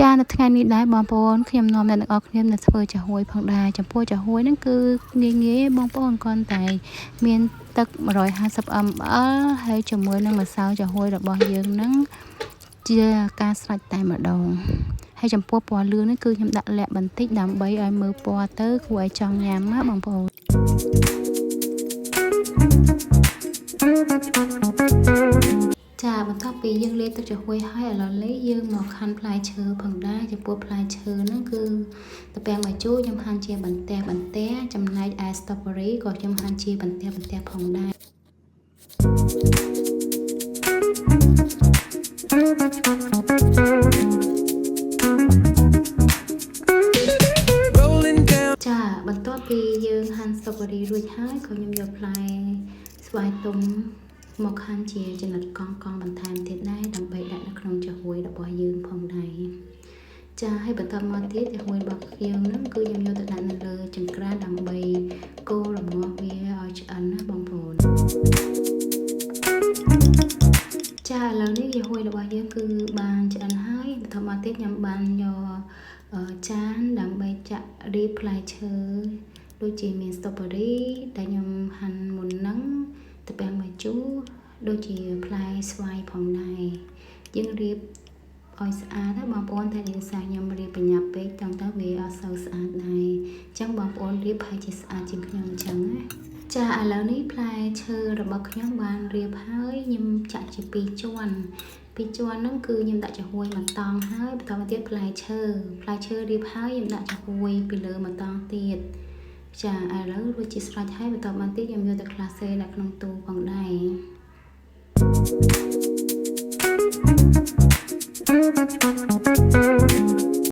ចានៅថ្ងៃនេះដែរបងប្អូនខ្ញុំនាំអ្នកទាំងអស់គ្នាទៅធ្វើចាហួយផងដែរចំពោះចាហួយហ្នឹងគឺងាយបងប្អូនគ្រាន់តែមានទឹក 150 ml ហើយជាមួយនឹងម្សៅចាហួយរបស់យើងហ្នឹងជាការស្រេចតែម្ដងហើយចំពោះពណ៌លឿងនេះគឺខ្ញុំដាក់លាក់បន្តិចដើម្បីឲ្យមើលពណ៌ទៅគួរឲ្យចង់ញ៉ាំណាបងប្អូនចាបន្ទាប់ពីយើងលាយទឹកចាហួយហើយឥឡូវនេះយើងមកហាន់ផ្លែឈើផងដែរចំពោះផ្លែឈើហ្នឹងគឺត្រពាំងបាយជូរខ្ញុំហាន់ជាបន្ទះចំណែកឯ strawberry ក៏ខ្ញុំហាន់ជាបន្ទះផងដែរចាបន្ទាប់ពីយើងហាន់ strawberry រួចហើយក៏ខ្ញុំយកផ្លែស្វាយទុំមកហាន់ជាចំណិតកង់បន្ថែមទៀតដែរដើម្បីដាក់នៅក្នុងចាហួយរបស់យើងផងដែរចាហើយបន្តមកទៀតចាហួយរបស់យើងហ្នឹងគឺខ្ញុំយកទៅដាក់នៅលើចង្ក្រានដើម្បីកូររងាស់វាឲ្យឆ្អិនណាបងប្អូនចាឥឡូវនេះចាហួយរបស់យើងគឺបានឆ្អិនហើយបន្តមកទៀតខ្ញុំបានយកចានដើម្បីចាក់រៀបផ្លែឈើដូចជាមាន strawberry ដែលខ្ញុំហាន់មុនហ្នឹងត្រពាំងបាយជូរដូចជាផ្លែស្វាយផងដែរយើងរៀបឲ្យស្អាតណាបងប្អូនតែយើងសាខ្ញុំរៀបបញ្ញាប់ពេកទាំងទៅវាអត់សូវស្អាតដែរអញ្ចឹងបងប្អូនរៀបឲ្យជាស្អាតជាងខ្ញុំអញ្ចឹងណាចាឥឡូវនេះផ្លែឈើរបស់ខ្ញុំបានរៀបហើយខ្ញុំចាក់ជា2ជាន់ហ្នឹងគឺខ្ញុំដាក់ចាហួយមួយតង់ហើយបន្តមកទៀតផ្លែឈើរៀបហើយខ្ញុំដាក់ចាហួយពីលើមួយតង់ទៀតចាឥឡូវរួចជាស្រេចហើយបន្តមកទៀតខ្ញុំយកទៅក្លាសេដាក់ក្នុងទូផងដែរ